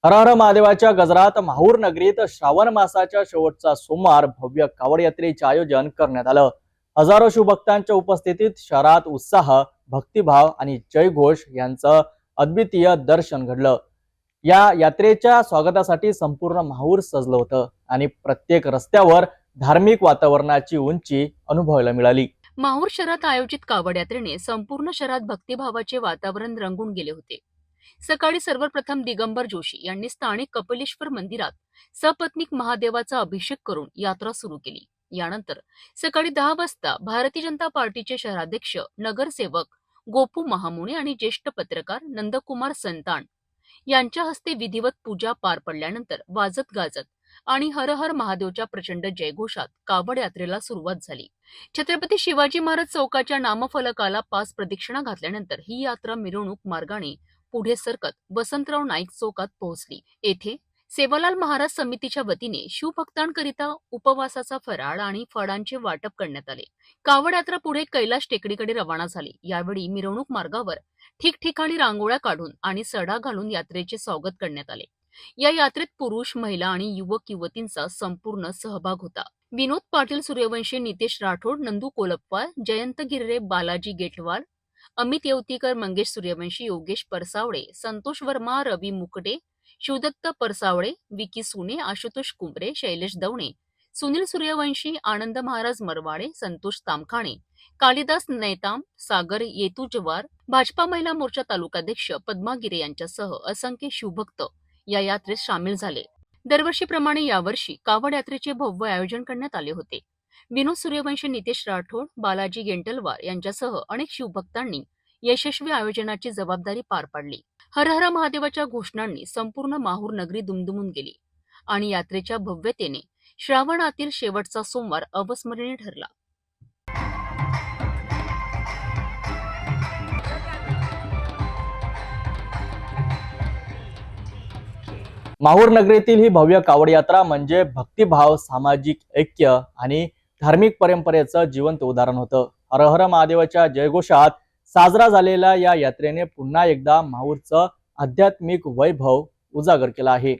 हर हर महादेवाच्या गजरात माहूर नगरीत श्रावण मासाच्या शेवटचा सोमवार भव्य कावड यात्रेचे आयोजन करण्यात आलं। हजारो शिवभक्तांच्या उपस्थितीत शहरात उत्साह, भक्तिभाव आणि जयघोष यांचं अद्वितीय दर्शन घडलं। या यात्रेच्या स्वागतासाठी संपूर्ण माहूर सजलं होतं आणि प्रत्येक रस्त्यावर धार्मिक वातावरणाची उंची अनुभवायला मिळाली। माहूर शहरात आयोजित कावड यात्रेने संपूर्ण शहरात भक्तिभावाचे वातावरण रंगून गेले होते। सकाळी सर्वप्रथम दिगंबर जोशी यांनी स्थानिक कपिलेश्वर मंदिरात सपत्नीक महादेवाचा अभिषेक करून यात्रा सुरू केली। यानंतर सकाळी 10 वाजता भारतीय जनता पार्टीचे शहराध्यक्ष, नगरसेवक गोपू महामुने आणि ज्येष्ठ पत्रकार नंदकुमार संतान यांच्या हस्ते विधिवत पूजा पार पडल्यानंतर वाजत गाजत आणि हर हर महादेवच्या प्रचंड जयघोषात कावड यात्रेला सुरुवात झाली। छत्रपती शिवाजी महाराज चौकाच्या नामफलकाला 5 प्रदक्षिणा घातल्यानंतर ही यात्रा मिरवणूक मार्गाने पुढे सरकत वसंतराव नाईक चौकात पोहोचली। येथे सेवालाल महाराज समितीच्या वतीने शिवभक्तांकरिता उपवासाचा फराळ आणि फळांचे वाटप करण्यात आले। कावड यात्रा पुढे कैलाश टेकडीकडे रवाना झाली। यावेळी मिरवणूक मार्गावर ठिकठिकाणी रांगोळ्या काढून आणि सडा घालून यात्रेचे स्वागत करण्यात आले। या यात्रेत पुरुष, महिला आणि युवक युवतींचा संपूर्ण सहभाग होता। विनोद पाटील सूर्यवंशी, नितेश राठोड, नंदू कोलप्पा, जयंत गिर्रे, बालाजी गेटवाल, अमित येवतीकर, मंगेश सूर्यवंशी, योगेश परसावडे, संतोष वर्मा, रवी मुकटे, शिवदत्त परसावडे, विकी सुने, आशुतोष कुंबरे, शैलेश दवणे, सुनील सूर्यवंशी, आनंद महाराज मरवाडे, संतोष तामखाणे, कालिदास नैताम, सागर येतुजवार, भाजपा महिला मोर्चा तालुकाध्यक्ष पद्मा गिरे यांच्यासह असंख्य शिवभक्त या यात्रेत सामील झाले। दरवर्षीप्रमाणे यावर्षी कावड यात्रेचे भव्य आयोजन करण्यात आले होते। विनोद सूर्यवंशी, नितेश राठोड, बालाजी गेंटलवार यांच्यासह अनेक शिवभक्तांनी यशस्वी आयोजनाची जबाबदारी पार पाडली। हर हर महादेवाच्या घोषणांनी संपूर्ण माहूर नगरी दुमदुमून गेली आणि यात्रेच्या भव्यतेने श्रावणातील शेवटचा सोमवार अविस्मरणीय ठरला। माहूर नगरीतील ही भव्य कावड यात्रा म्हणजे भक्तिभाव, सामाजिक ऐक्य आणि धार्मिक परंपरेचं जिवंत उदाहरण होतं। हर हर महादेवाच्या जयघोषात साजरा झालेल्या या यात्रेने पुन्हा एकदा माहूरचं आध्यात्मिक वैभव उजागर केलं आहे।